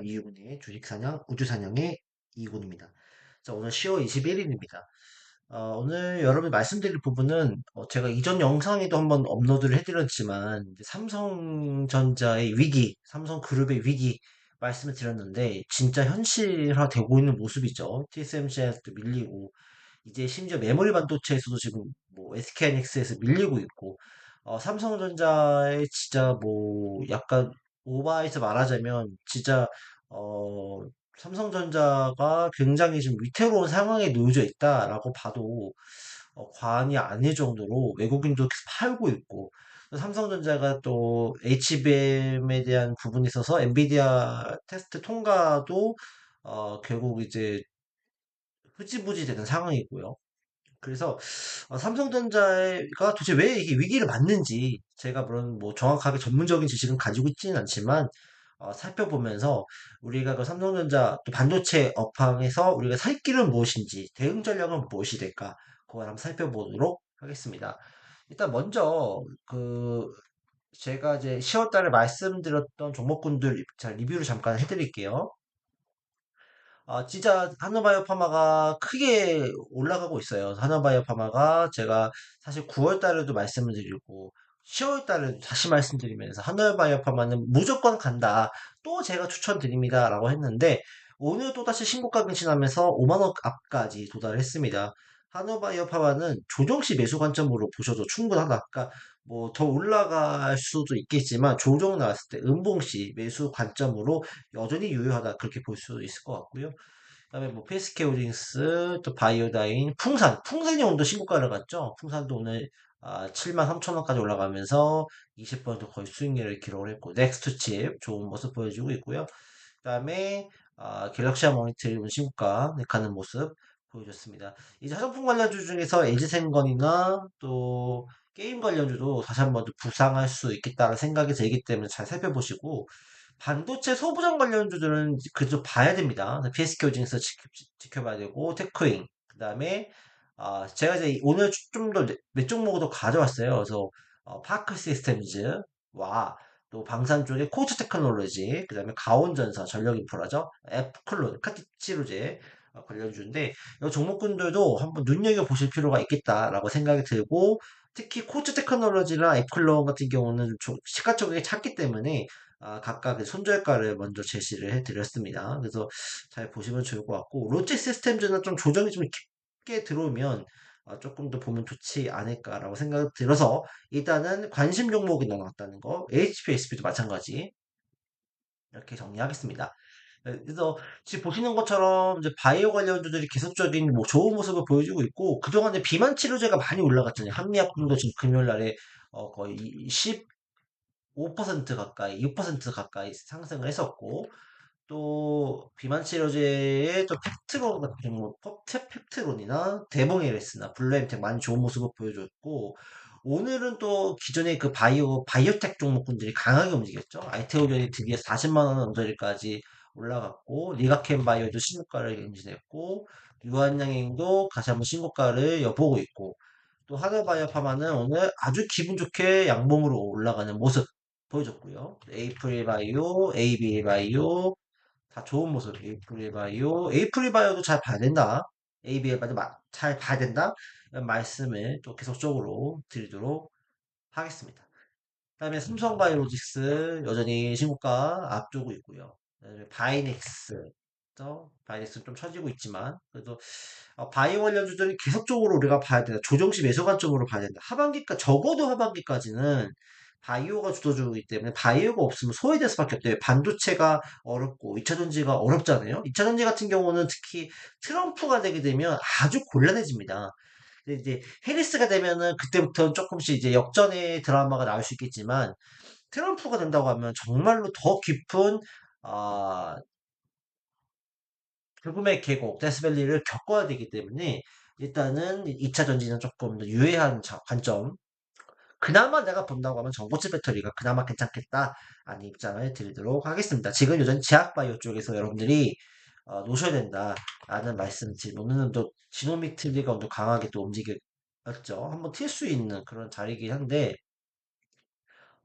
이유근의 주식사냥, 우주사냥의 이군입니다. 자, 오늘 10월 21일입니다. 오늘 여러분 말씀드릴 부분은 제가 이전 영상에도 한번 업로드를 해드렸지만 이제 삼성전자의 위기, 삼성그룹의 위기 말씀을 드렸는데 진짜 현실화되고 있는 모습이죠. TSMC에서도 밀리고 이제 심지어 메모리 반도체에서도 지금 뭐 SK하이닉스에서 밀리고 있고 삼성전자의 진짜 뭐 약간 오버해서 말하자면 진짜 어 삼성전자가 굉장히 지금 위태로운 상황에 놓여져 있다라고 봐도 과언이 아닐 정도로 외국인도 계속 팔고 있고 삼성전자가 또 HBM에 대한 부분에 있어서 엔비디아 테스트 통과도 결국 이제 흐지부지 되는 상황이고요. 그래서 삼성전자가 도대체 왜 이게 위기를 맞는지 제가 물론 뭐 정확하게 전문적인 지식은 가지고 있지는 않지만 살펴보면서 우리가 그 삼성전자 또 반도체 업황에서 우리가 살 길은 무엇인지 대응 전략은 무엇이 될까 그걸 한번 살펴보도록 하겠습니다. 일단 먼저 그 제가 이제 10월 달에 말씀드렸던 종목군들 자 리뷰를 잠깐 해드릴게요. 진짜 하나바이오 파마가 크게 올라가고 있어요. 하나바이오 파마가 제가 사실 9월 달에도 말씀을 드리고 10월 달에도 다시 말씀드리면서 하나바이오 파마는 무조건 간다. 또 제가 추천드립니다라고 했는데 오늘 또다시 신고가更신하면서 5만 원 앞까지 도달했습니다. 하나바이오 파마는 조정시 매수 관점으로 보셔도 충분하다. 그러니까 뭐 더 올라갈 수도 있겠지만 조정 나왔을 때 음봉시 매수 관점으로 여전히 유효하다 그렇게 볼 수 있을 것 같고요. 그다음에 뭐 페스케 홀딩스, 또 바이오다인, 풍산이 오늘도 신고가를 갔죠. 풍산도 오늘 7만 3천 원까지 올라가면서 20% 거의 수익률을 기록을 했고, 넥스트칩 좋은 모습 보여주고 있고요. 그다음에 갤럭시아 모니터링 신고가 가는 모습 보여줬습니다. 이제 화장품 관련주 중에서 LG생건이나 또 게임 관련주도 다시 한번 또 부상할 수 있겠다는 생각이 들기 때문에 잘 살펴보시고 반도체 소부장 관련주들은 그래도 봐야 됩니다. PSK 홀딩스 지켜봐야 되고 테크인 그다음에 제가 이제 오늘 좀 더 몇 종목을 더 가져왔어요. 그래서 파크 시스템즈와 또 방산 쪽에 코츠 테크놀로지 그다음에 가온전사 전력 인프라죠. F클론 카티치로제 관련주인데 이 종목군들도 한번 눈여겨 보실 필요가 있겠다라고 생각이 들고 특히 코츠 테크놀로지나 애플론 같은 경우는 좀 시가총액이 작기 때문에 각각 의 손절가를 먼저 제시를 해드렸습니다. 그래서 잘 보시면 좋을 것 같고 롯데 시스템즈는 좀 조정이 좀 깊게 들어오면 조금 더 보면 좋지 않을까라고 생각이 들어서 일단은 관심 종목이 나왔다는 거 HPSP도 마찬가지 이렇게 정리하겠습니다. 그래서 지금 보시는 것처럼 이제 바이오 관련주들이 계속적인 뭐 좋은 모습을 보여주고 있고 그동안에 비만 치료제가 많이 올라갔잖아요. 한미약품도 지금 금요일 날에 거의 5% 가까이, 6% 가까이 상승을 했었고, 또 비만 치료제의 또 펩트론 같은 경우, 펩트론이나 데몽에레스나 블루엠텍 많이 좋은 모습을 보여줬고, 오늘은 또 기존의 그 바이오텍 종목군들이 강하게 움직였죠. 알테오전이 드디어 40만 원 언저리까지 올라갔고, 리가켄 바이오도 신고가를 경신했고, 유한양행도 다시 한번 신고가를 엿보고 있고, 또 하나바이오파마는 오늘 아주 기분 좋게 양봉으로 올라가는 모습 보여줬고요. 에이프릴바이오, ABL바이오 다 좋은 모습. 에이프릴바이오, 에이프릴바이오도 잘 봐야 된다. ABL바이오도 잘 봐야 된다. 이런 말씀을 또 계속적으로 드리도록 하겠습니다. 그다음에 삼성바이오로직스 여전히 신고가 앞두고 있고요. 그다음에 바이넥스, 바이넥스는 좀 처지고 있지만 그래도 바이오 관련주들이 계속적으로 우리가 봐야 된다. 조정시 매수 관점으로 봐야 된다. 적어도 하반기까지는 바이오가 주도주이기 때문에 바이오가 없으면 소외될 수밖에 없대요. 반도체가 어렵고 2차 전지가 어렵잖아요. 2차 전지 같은 경우는 특히 트럼프가 되게 되면 아주 곤란해집니다. 근데 이제 해리스가 되면은 그때부터는 조금씩 이제 역전의 드라마가 나올 수 있겠지만 트럼프가 된다고 하면 정말로 더 깊은 아, 죽음의 계곡, 데스밸리를 겪어야 되기 때문에 일단은 2차 전지는 조금 더 유해한 관점. 그나마 내가 본다고 하면 전고체 배터리가 그나마 괜찮겠다. 라는 입장을 드리도록 하겠습니다. 지금 요즘 제약바이오 쪽에서 여러분들이 놓으셔야 된다라는 말씀 드리고 오늘은 또 지노믹 트리가 또 강하게 또 움직였죠. 한번 튈 수 있는 그런 자리이긴 한데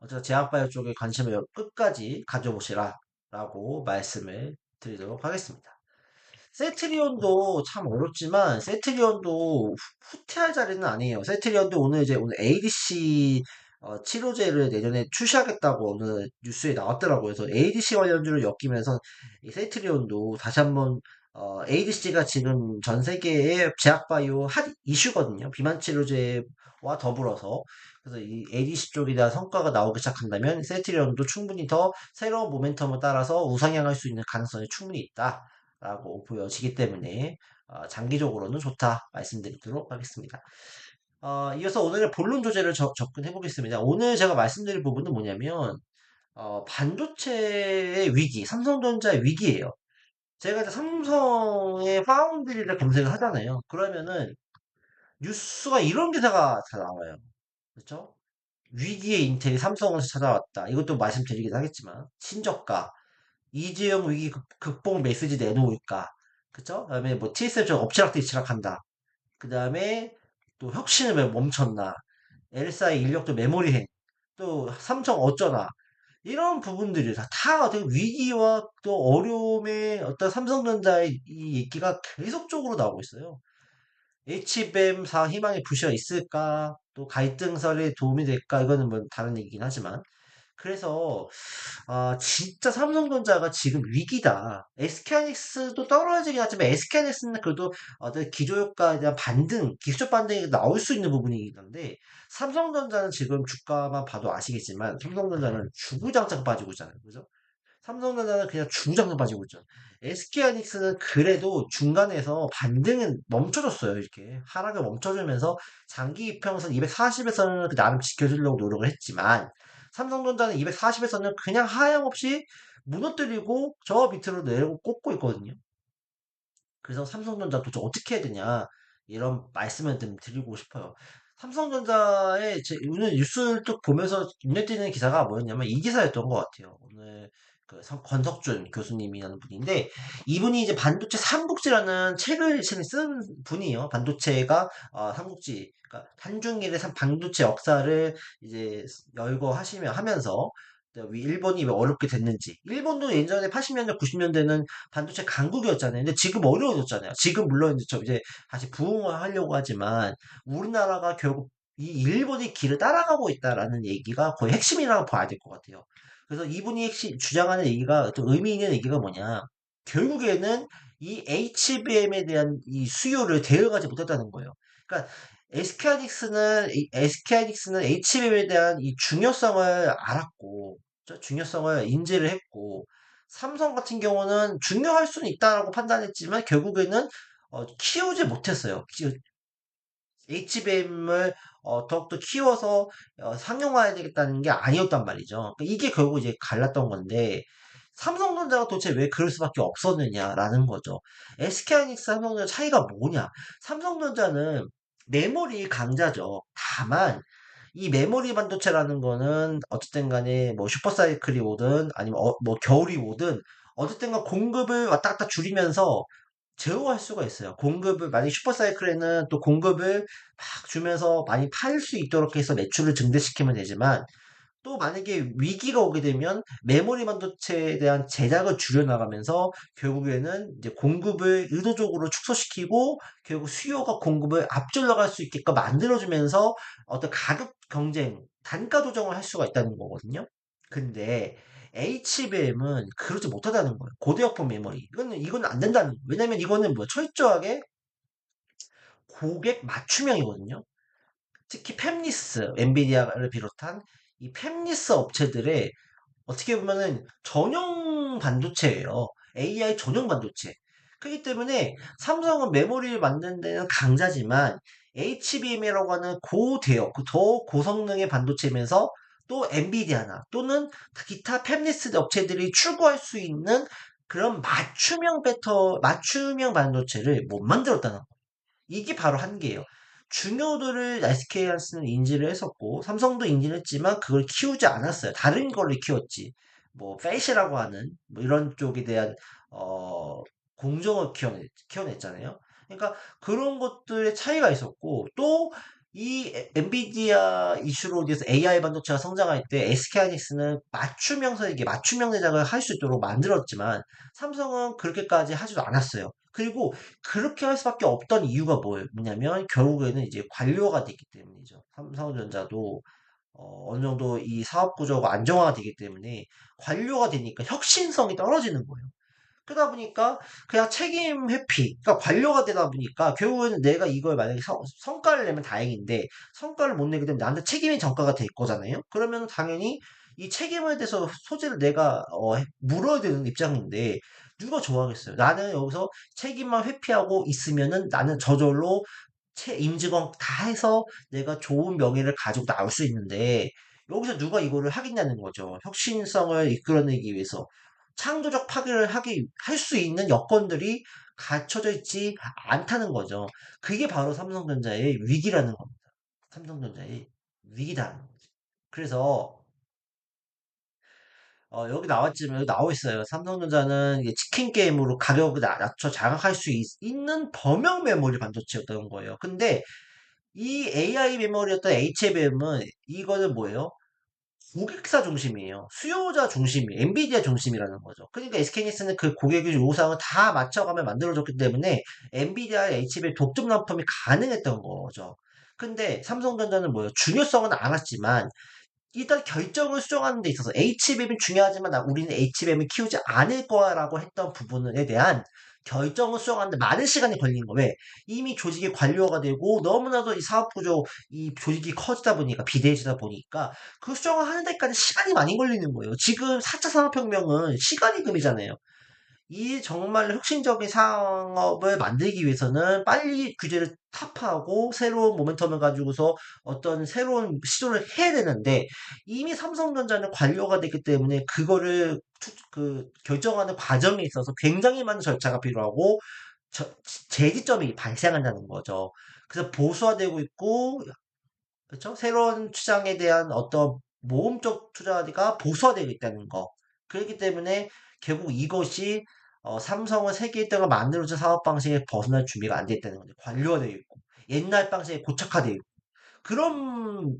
어쨌든 제약바이오 쪽에 관심을 끝까지 가져보시라. 라고 말씀을 드리도록 하겠습니다. 세트리온도 참 어렵지만 세트리온도 후퇴할 자리는 아니에요. 세트리온도 오늘 ADC 치료제를 내년에 출시하겠다고 오늘 뉴스에 나왔더라고요. 그래서 ADC 관련주를 엮이면서 이 세트리온도 다시 한번 ADC가 지금 전 세계의 제약바이오 핫 이슈거든요. 비만 치료제와 더불어서. 그래서 이 ADC 쪽에 대한 성과가 나오기 시작한다면 세트리온도 충분히 더 새로운 모멘텀을 따라서 우상향할 수 있는 가능성이 충분히 있다. 라고 보여지기 때문에 장기적으로는 좋다 말씀드리도록 하겠습니다. 이어서 오늘의 본론 조제를 접근해 보겠습니다. 오늘 제가 말씀드릴 부분은 뭐냐면 반도체의 위기, 삼성전자의 위기예요. 제가 이제 삼성의 파운드리를 검색을 하잖아요. 그러면은 뉴스가 이런 기사가 다 나와요. 그렇죠? 위기의 인텔이 삼성에서 찾아왔다. 이것도 말씀드리긴 하겠지만 친저가, 이재용 위기 극복 메시지 내놓을까? 그쵸? 그다음에 뭐 TSM 좀 엎치락뒤 치락한다. 그다음에 또 혁신을 왜 멈췄나? LSI 인력도 메모리행. 또 삼성 어쩌나? 이런 부분들이 다 어떻게 위기와 또 어려움의 어떤 삼성전자의 이 얘기가 계속적으로 나오고 있어요. HBM4 희망의 부시가 있을까? 또 갈등설에 도움이 될까? 이거는 뭐 다른 얘기긴 하지만. 그래서 진짜 삼성전자가 지금 위기다. SK하이닉스도 떨어지긴 하지만 SK하이닉스는 그래도 어떤 기조효과에 대한 반등, 기술적 반등이 나올 수 있는 부분이긴 한데 삼성전자는 지금 주가만 봐도 아시겠지만 삼성전자는 주구장창 빠지고 있잖아요. 그죠? 삼성전자는 그냥 주구장창 빠지고 있죠. SK하이닉스는 그래도 중간에서 반등은 멈춰줬어요. 이렇게 하락을 멈춰주면서 장기 이평선 240에서는 나름 지켜주려고 노력을 했지만 삼성전자는 240에서는 그냥 하향없이 무너뜨리고 저 밑으로 내리고 꽂고 있거든요. 그래서 삼성전자 도대체 어떻게 해야 되냐 이런 말씀을 좀 드리고 싶어요. 삼성전자의 오늘 뉴스를 쭉 보면서 눈에 띄는 기사가 뭐였냐면 이 기사였던 것 같아요. 오늘 그 권석준 교수님이라는 분인데 이분이 이제 반도체 삼국지라는 책을 쓴 분이에요. 반도체가 삼국지, 그러니까 한중일의 반도체 역사를 이제 열거하시며 하면서 일본이 왜 어렵게 됐는지. 일본도 예전에 80년대, 90년대는 반도체 강국이었잖아요. 근데 지금 어려워졌잖아요. 지금 물론 이제 다시 부흥을 하려고 하지만 우리나라가 결국 이 일본의 길을 따라가고 있다라는 얘기가 거의 핵심이라고 봐야 될 것 같아요. 그래서 이분이 주장하는 얘기가 또 의미 있는 얘기가 뭐냐. 결국에는 이 HBM에 대한 이 수요를 대응하지 못했다는 거예요. 그러니까 SK하이닉스는 HBM에 대한 이 중요성을 알았고, 중요성을 인지를 했고, 삼성 같은 경우는 중요할 수는 있다라고 판단했지만 결국에는 키우지 못했어요. HBM을 더욱더 키워서 상용화해야 되겠다는 게 아니었단 말이죠. 그러니까 이게 결국 이제 갈랐던 건데 삼성전자가 도대체 왜 그럴 수밖에 없었느냐라는 거죠. SK하이닉스 삼성전자 차이가 뭐냐? 삼성전자는 메모리 강자죠. 다만 이 메모리 반도체라는 거는 어쨌든 간에 뭐 슈퍼사이클이 오든 아니면 뭐 겨울이 오든 어쨌든 간 공급을 왔다 갔다 줄이면서 제어할 수가 있어요. 공급을, 만약 슈퍼사이클에는 또 공급을 막 주면서 많이 팔 수 있도록 해서 매출을 증대시키면 되지만, 또 만약에 위기가 오게 되면 메모리 반도체에 대한 제작을 줄여나가면서 결국에는 이제 공급을 의도적으로 축소시키고 결국 수요가 공급을 앞질러 갈 수 있게끔 만들어주면서 어떤 가격 경쟁, 단가 조정을 할 수가 있다는 거거든요. 근데 HBM은 그러지 못하다는 거예요. 고대역폭 메모리. 이거는 안 된다는 거예요. 왜냐면 이거는 뭐 철저하게 고객 맞춤형이거든요. 특히 팹리스, 엔비디아를 비롯한 이 팹리스 업체들의 어떻게 보면은 전용 반도체예요. AI 전용 반도체. 그렇기 때문에 삼성은 메모리를 만드는 데는 강자지만 HBM이라고 하는 고대역, 더 고성능의 반도체면서 또 엔비디아나 또는 기타 팹리스 업체들이 추구할 수 있는 그런 맞춤형 반도체를 못 만들었다는 거예요. 이게 바로 한계예요. 중요도를 SK하이닉스는 인지를 했었고 삼성도 인지를 했지만 그걸 키우지 않았어요. 다른 걸로 키웠지. 뭐 페이시라고 하는 뭐 이런 쪽에 대한 어 공정을 키워냈잖아요. 그러니까 그런 것들의 차이가 있었고 또 엔비디아 이슈로 인해서 AI 반도체가 성장할 때 SK하이닉스는 맞춤형 제작을 할 수 있도록 만들었지만 삼성은 그렇게까지 하지도 않았어요. 그리고 그렇게 할 수밖에 없던 이유가 뭐냐면 결국에는 이제 관료가 됐기 때문이죠. 삼성전자도 어느 정도 이 사업 구조가 안정화가 되기 때문에 관료가 되니까 혁신성이 떨어지는 거예요. 그러다 보니까 그냥 책임 회피, 그러니까 관료가 되다 보니까 결국에는 내가 이걸 만약에 성과를 내면 다행인데 성과를 못 내게 되면 나한테 책임이 전가가 될 거잖아요. 그러면 당연히 이 책임에 대해서 소재를 내가 물어야 되는 입장인데 누가 좋아하겠어요? 나는 여기서 책임만 회피하고 있으면은 나는 저절로 임직원 다 해서 내가 좋은 명예를 가지고 나올 수 있는데 여기서 누가 이거를 하겠냐는 거죠. 혁신성을 이끌어내기 위해서 창조적 파괴를 할 수 있는 여건들이 갖춰져 있지 않다는 거죠. 그게 바로 삼성전자의 위기라는 겁니다. 삼성전자의 위기다는 거죠. 그래서 여기 나왔지만 여기 나와 있어요. 삼성전자는 이게 치킨 게임으로 가격을 낮춰 장악할 수 있는 범용 메모리 반도체였던 거예요. 근데 이 AI 메모리였던 HBM은 이거는 뭐예요? 고객사 중심이에요. 수요자 중심이, 엔비디아 중심이라는 거죠. 그러니까 SK하이닉스는 그 고객의 요구사항을 다 맞춰가며 만들어줬기 때문에 엔비디아의 HBM 독점 납품이 가능했던 거죠. 근데 삼성전자는 뭐예요? 중요성은 알았지만 일단 결정을 수정하는 데 있어서 HBM이 중요하지만 우리는 HBM을 키우지 않을 거라고 했던 부분에 대한 결정을 수정하는데 많은 시간이 걸린 거. 왜? 이미 조직이 관료가 되고 너무나도 이 사업 구조, 이 조직이 커지다 보니까 비대해지다 보니까 그 수정을 하는 데까지 시간이 많이 걸리는 거예요. 지금 4차 산업혁명은 시간이 금이잖아요. 이 정말 혁신적인 상업을 만들기 위해서는 빨리 규제를 타파하고 새로운 모멘텀을 가지고서 어떤 새로운 시도를 해야 되는데 이미 삼성전자는 관료가 됐기 때문에 그거를 결정하는 과정에 있어서 굉장히 많은 절차가 필요하고 제지점이 발생한다는 거죠. 그래서 보수화되고 있고 그렇죠? 새로운 투자에 대한 어떤 모험적 투자가 보수화되고 있다는 거. 그렇기 때문에 결국 이것이 삼성은 세계 1등을 만들어준 사업 방식에 벗어날 준비가 안 돼 있다는 거죠. 관료화되어 있고 옛날 방식에 고착화되어 있고 그런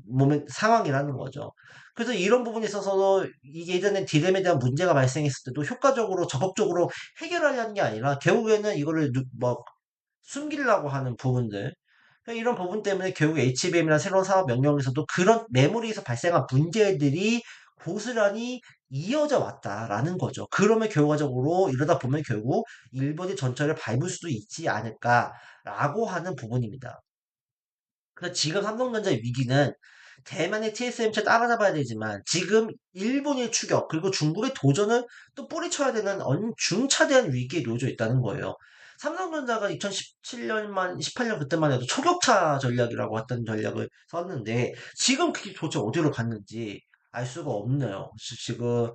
상황이라는 거죠. 그래서 이런 부분에 있어서도 이게 예전에 디램에 대한 문제가 발생했을 때도 효과적으로 적극적으로 해결하려는 게 아니라 결국에는 이거를 숨기려고 하는 부분들 이런 부분 때문에 결국 HBM이나 새로운 사업 명령에서도 그런 메모리에서 발생한 문제들이 고스란히 이어져 왔다라는 거죠. 그러면 결과적으로 이러다 보면 결국 일본의 전철을 밟을 수도 있지 않을까라고 하는 부분입니다. 그래서 지금 삼성전자의 위기는 대만의 TSMC 따라잡아야 되지만 지금 일본의 추격 그리고 중국의 도전을 또 뿌리쳐야 되는 중차대한 위기에 놓여져 있다는 거예요. 삼성전자가 2017년만 18년 그때만 해도 초격차 전략이라고 했던 전략을 썼는데 지금 그게 도대체 어디로 갔는지 알 수가 없네요. 지금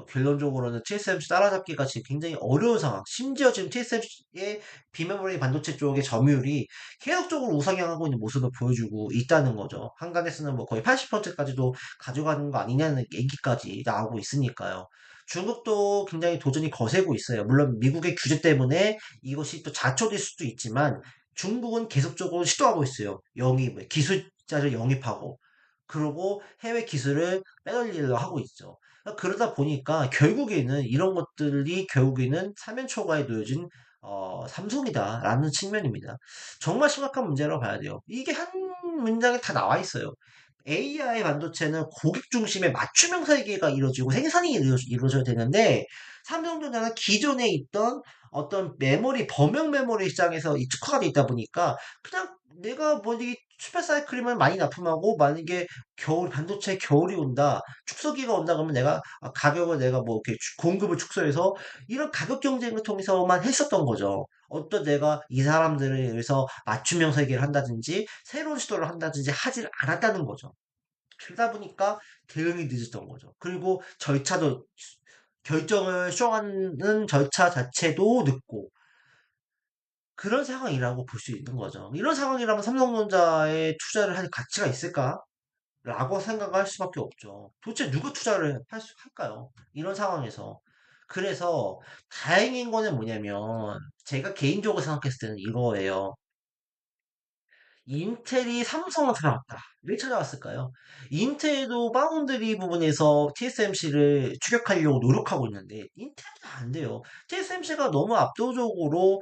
결론적으로는 TSMC 따라잡기가 지금 굉장히 어려운 상황. 심지어 지금 TSMC의 비메모리 반도체 쪽의 점유율이 계속적으로 우상향하고 있는 모습을 보여주고 있다는 거죠. 한간에서는 뭐 거의 80%까지도 가져가는 거 아니냐는 얘기까지 나오고 있으니까요. 중국도 굉장히 도전이 거세고 있어요. 물론 미국의 규제 때문에 이것이 또 자초될 수도 있지만 중국은 계속적으로 시도하고 있어요. 기술자를 영입하고 그러고 해외 기술을 빼돌리려고 하고 있죠. 그러다 보니까 결국에는 이런 것들이 결국에는 사면초가에 놓여진 삼성이다라는 측면입니다. 정말 심각한 문제라고 봐야 돼요. 이게 한 문장에 다 나와 있어요. AI 반도체는 고객 중심의 맞춤형 설계가 이루어지고 생산이 이루어져야 되는데 삼성전자는 기존에 있던 어떤 범용 메모리 시장에서 이 특화가 돼 있다 보니까 그냥 내가 뭐이 슈퍼사이클이면 많이 납품하고 만약에 반도체 겨울이 온다 축소기가 온다 그러면 내가 가격을 내가 뭐 이렇게 공급을 축소해서 이런 가격 경쟁을 통해서만 했었던 거죠. 어떤 내가 이 사람들을 위해서 맞춤형 설계를 한다든지 새로운 시도를 한다든지 하질 않았다는 거죠. 그러다 보니까 대응이 늦었던 거죠. 그리고 결정을 수정하는 절차 자체도 늦고 그런 상황이라고 볼 수 있는 거죠. 이런 상황이라면 삼성전자에 투자를 할 가치가 있을까? 라고 생각할 수밖에 없죠. 도대체 누가 투자를 할까요? 이런 상황에서. 그래서 다행인 거는 뭐냐면 제가 개인적으로 생각했을 때는 이거예요. 인텔이 삼성을 사랑했다. 왜 찾아왔을까요? 인텔도 파운드리 부분에서 TSMC를 추격하려고 노력하고 있는데 인텔이 안 돼요. TSMC가 너무 압도적으로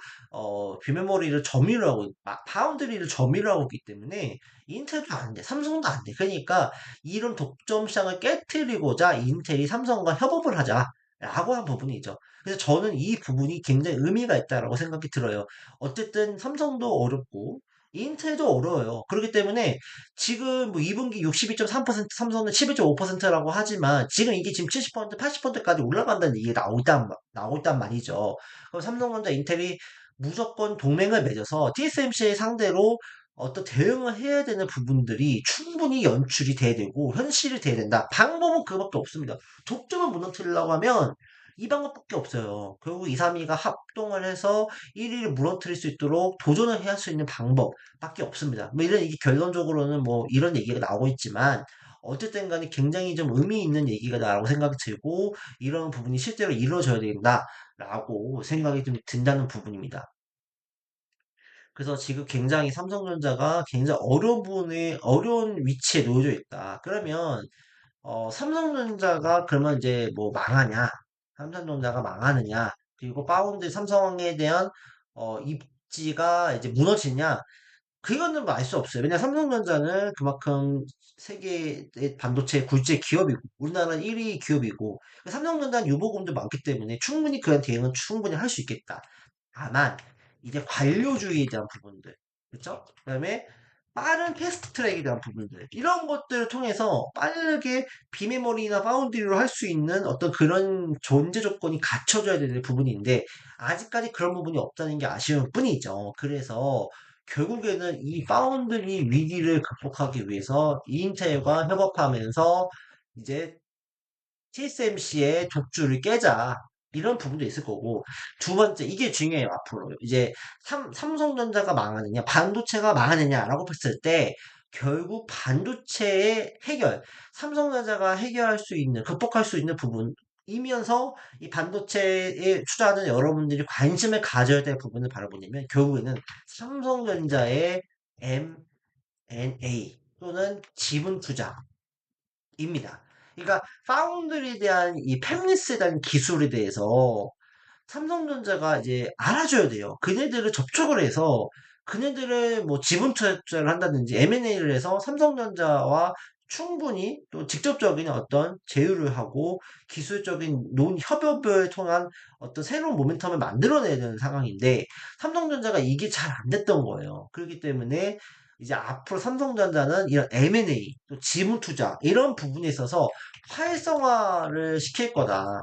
비메모리를 점유를 하고 파운드리를 점유를 하고 있기 때문에 인텔도 안 돼. 삼성도 안 돼. 그러니까 이런 독점 시장을 깨트리고자 인텔이 삼성과 협업을 하자. 라고 한 부분이죠. 그래서 저는 이 부분이 굉장히 의미가 있다라고 생각이 들어요. 어쨌든 삼성도 어렵고 인텔도 어려워요. 그렇기 때문에 지금 뭐 2분기 62.3%, 삼성은 11.5%라고 하지만 지금 이게 지금 70%, 80%까지 올라간다는 얘기가 나오고 있단 말이죠. 그럼 삼성전자, 인텔이 무조건 동맹을 맺어서 TSMC의 상대로 어떤 대응을 해야 되는 부분들이 충분히 연출이 돼야 되고 현실이 돼야 된다. 방법은 그거밖에 없습니다. 독점을 무너뜨리려고 하면 이 방법밖에 없어요. 결국 2, 3위가 합동을 해서 1위를 무너뜨릴 수 있도록 도전을 해야 할 수 있는 방법밖에 없습니다. 뭐 이런 얘기 결론적으로는 뭐 이런 얘기가 나오고 있지만 어쨌든 간에 굉장히 좀 의미 있는 얘기가 나라고 생각이 들고 이런 부분이 실제로 이루어져야 된다라고 생각이 좀 든다는 부분입니다. 그래서 지금 굉장히 삼성전자가 굉장히 어려운 위치에 놓여져 있다. 그러면 삼성전자가 그러면 이제 뭐 망하냐? 삼성전자가 망하느냐? 그리고 파운드 삼성에 대한 입지가 이제 무너지냐? 그거는 뭐 알 수 없어요. 왜냐 삼성전자는 그만큼 세계의 반도체 굴제 기업이고 우리나라는 1위 기업이고 삼성전자는 유보금도 많기 때문에 충분히 그런 대응은 충분히 할 수 있겠다. 다만 이제 관료주의에 대한 부분들, 그렇죠? 그다음에 빠른 패스트 트랙에 대한 부분들 이런 것들을 통해서 빠르게 비메모리나 파운드리로 할 수 있는 어떤 그런 존재 조건이 갖춰져야 되는 부분인데 아직까지 그런 부분이 없다는 게 아쉬운 뿐이죠. 그래서 결국에는 이 파운드리 위기를 극복하기 위해서 인텔과 협업하면서 이제 TSMC의 독주를 깨자. 이런 부분도 있을 거고. 두 번째, 이게 중요해요, 앞으로. 이제 삼성전자가 망하느냐, 반도체가 망하느냐라고 봤을 때, 결국 반도체의 해결, 삼성전자가 해결할 수 있는, 극복할 수 있는 부분이면서 이 반도체에 투자하는 여러분들이 관심을 가져야 될 부분을 바라보냐면, 결국에는 삼성전자의 M&A 또는 지분 투자, 입니다. 그러니까 파운드리에 대한 이 팹리스에 대한 기술에 대해서 삼성전자가 이제 알아줘야 돼요. 그네들을 접촉을 해서 그네들을 뭐 지분 투자를 한다든지 M&A를 해서 삼성전자와 충분히 또 직접적인 어떤 제휴를 하고 기술적인 협업을 통한 어떤 새로운 모멘텀을 만들어내야 되는 상황인데 삼성전자가 이게 잘 안 됐던 거예요. 그렇기 때문에 이제 앞으로 삼성전자는 이런 M&A, 또 지분 투자 이런 부분에 있어서 활성화를 시킬 거다.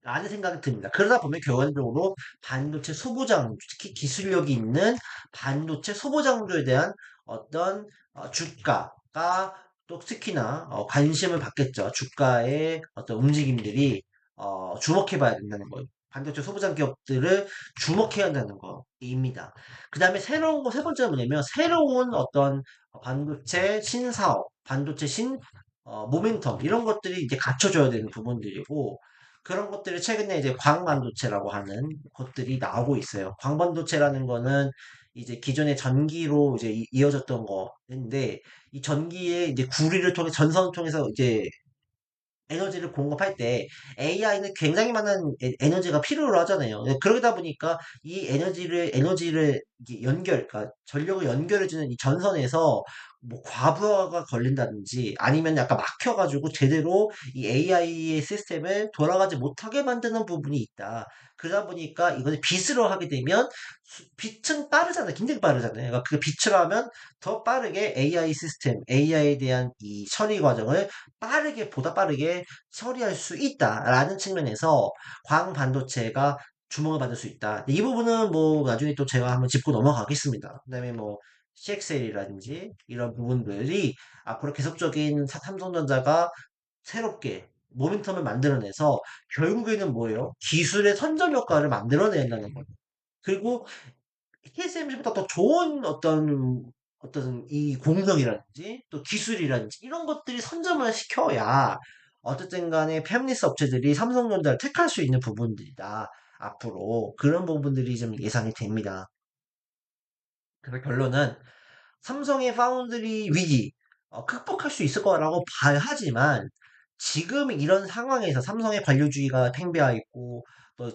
라는 생각이 듭니다. 그러다 보면 결과적으로 반도체 소보장, 특히 기술력이 있는 반도체 소보장주에 대한 어떤 주가가 또 특히나 관심을 받겠죠. 주가의 어떤 움직임들이 주목해봐야 된다는 거예요. 반도체 소보장 기업들을 주목해야 한다는 거입니다. 그 다음에 새로운 거, 세 번째는 뭐냐면 새로운 어떤 반도체 신사업, 반도체 모멘텀 이런 것들이 이제 갖춰져야 되는 부분들이고 그런 것들을 최근에 이제 광반도체라고 하는 것들이 나오고 있어요. 광반도체라는 거는 이제 기존의 전기로 이제 이어졌던 거인데 이 전기의 이제 구리를 통해 전선을 통해서 이제 에너지를 공급할 때 AI는 굉장히 많은 에너지가 필요로 하잖아요. 그러다 보니까 이 에너지를 이게 그러니까 전력을 연결해주는 이 전선에서 뭐 과부하가 걸린다든지 아니면 약간 막혀가지고 제대로 이 AI의 시스템을 돌아가지 못하게 만드는 부분이 있다. 그러다 보니까 이거를 빛으로 하게 되면 빛은 빠르잖아요. 굉장히 빠르잖아요. 그러니까 그 빛으로 하면 더 빠르게 AI 시스템, AI에 대한 이 처리 과정을 보다 빠르게 처리할 수 있다라는 측면에서 광반도체가 주목을 받을 수 있다. 이 부분은 뭐 나중에 또 제가 한번 짚고 넘어가겠습니다. 그다음에 뭐 CXL이라든지 이런 부분들이 앞으로 계속적인 삼성전자가 새롭게 모멘텀을 만들어내서 결국에는 뭐예요? 기술의 선점 효과를 만들어낸다는 거예요. 그리고 TSMC보다 더 좋은 어떤 이 공정이라든지 또 기술이라든지 이런 것들이 선점을 시켜야 어쨌든 간에 패밀리스 업체들이 삼성전자를 택할 수 있는 부분들이다. 앞으로 그런 부분들이 좀 예상이 됩니다. 그래서 결론은 삼성의 파운드리 위기 극복할 수 있을 거라고 봐야 하지만 지금 이런 상황에서 삼성의 관료주의가 팽배하 있고 또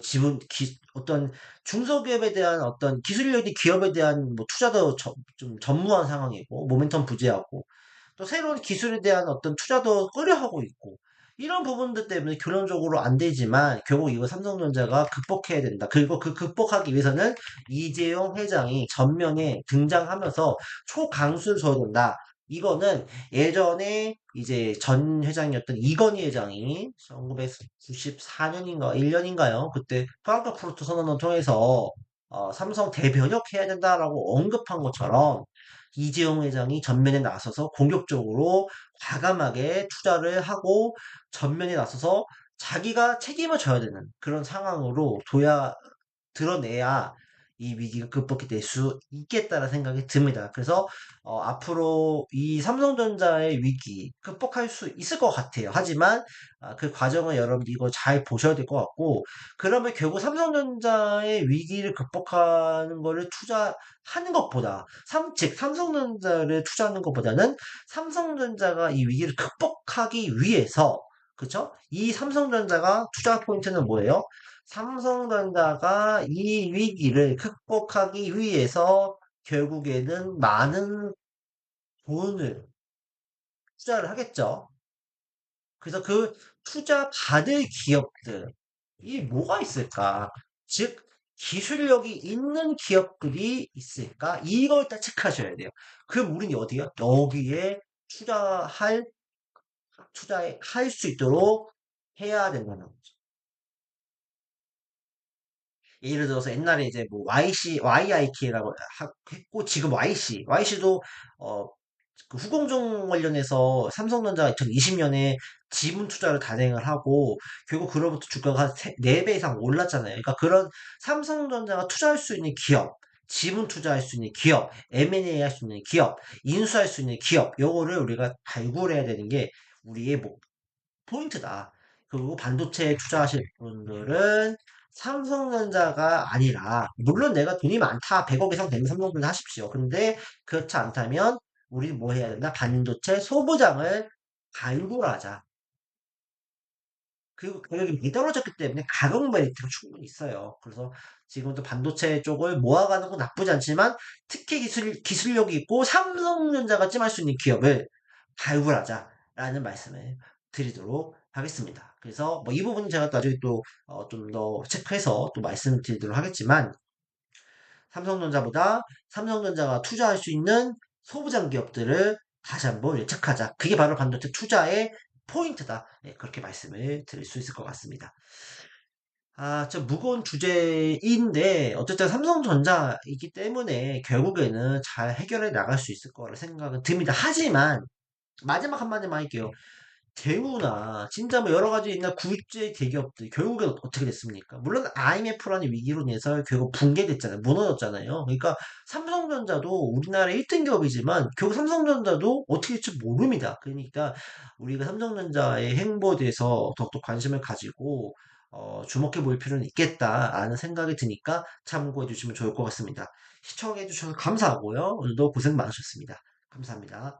어떤 중소기업에 대한 어떤 기술력이 기업에 대한 뭐 투자도 좀 전무한 상황이고 모멘텀 부재하고 또 새로운 기술에 대한 어떤 투자도 꺼려하고 있고 이런 부분들 때문에 결론적으로 안 되지만 결국 이거 삼성전자가 극복해야 된다. 그리고 그 극복하기 위해서는 이재용 회장이 전면에 등장하면서 초강수를 둬야 된다. 이거는 예전에 이제 전 회장이었던 이건희 회장이 1994년인가 1년인가요? 그때 프랑크푸르트 선언을 통해서 삼성 대변혁해야 된다라고 언급한 것처럼 이재용 회장이 전면에 나서서 공격적으로 과감하게 투자를 하고 전면에 나서서 자기가 책임을 져야 되는 그런 상황으로 드러내야 이 위기가 극복이 될 수 있겠다는 생각이 듭니다. 그래서 앞으로 이 삼성전자의 위기 극복할 수 있을 것 같아요. 하지만 그 과정을 여러분들이 이거 잘 보셔야 될 것 같고 그러면 결국 삼성전자의 위기를 극복하는 거를 투자하는 것보다 즉 삼성전자를 투자하는 것보다는 삼성전자가 이 위기를 극복하기 위해서 그쵸? 이 삼성전자가 투자 포인트는 뭐예요? 삼성전자가 이 위기를 극복하기 위해서 결국에는 많은 돈을 투자를 하겠죠. 그래서 그 투자 받을 기업들이 뭐가 있을까? 즉, 기술력이 있는 기업들이 있을까? 이걸 딱 체크하셔야 돼요. 그럼 우리는 어디야? 여기에 투자할, 투자할 수 있도록 해야 된다는 거죠. 예를 들어서 옛날에 이제 뭐 YIK라고 했고 지금 YC도 어 그 후공정 관련해서 삼성전자가 2020년에 지분 투자를 단행을 하고 결국 그로부터 주가가 한 4배 이상 올랐잖아요. 그러니까 그런 삼성전자가 투자할 수 있는 기업, 지분 투자할 수 있는 기업, M&A 할 수 있는 기업, 인수할 수 있는 기업, 요거를 우리가 발굴해야 되는 게 우리의 포인트다. 그리고 반도체에 투자하실 분들은 삼성전자가 아니라, 물론 내가 돈이 많다, 100억 이상 되면 삼성전자 하십시오. 근데 그렇지 않다면, 우리 뭐 해야 된다? 반도체 소부장을 발굴하자. 그리고 가격이 많이 떨어졌기 때문에 가격 메리트가 충분히 있어요. 그래서 지금도 반도체 쪽을 모아가는 건 나쁘지 않지만, 특히 기술력이 있고 삼성전자가 찜할 수 있는 기업을 발굴하자라는 말씀을 드리도록 하겠습니다. 그래서 뭐 이 부분은 제가 나중에 또 좀 더 체크해서 또 말씀드리도록 하겠지만 삼성전자보다 삼성전자가 투자할 수 있는 소부장 기업들을 다시 한번 예측하자. 그게 바로 반도체 투자의 포인트다. 네, 그렇게 말씀을 드릴 수 있을 것 같습니다. 좀 무거운 주제인데, 어쨌든 삼성전자이기 때문에 결국에는 잘 해결해 나갈 수 있을 거라 생각은 듭니다. 하지만, 마지막 한마디만 할게요. 대우나 진짜 뭐 여러 가지 있는 국제 대기업들 결국에 어떻게 됐습니까? 물론 IMF라는 위기로 인해서 결국 붕괴됐잖아요. 무너졌잖아요. 그러니까 삼성전자도 우리나라의 1등 기업이지만 결국 삼성전자도 어떻게 될지 모릅니다. 그러니까 우리가 삼성전자의 행보에 대해서 더욱더 관심을 가지고 주목해 볼 필요는 있겠다라는 생각이 드니까 참고해 주시면 좋을 것 같습니다. 시청해 주셔서 감사하고요. 오늘도 고생 많으셨습니다. 감사합니다.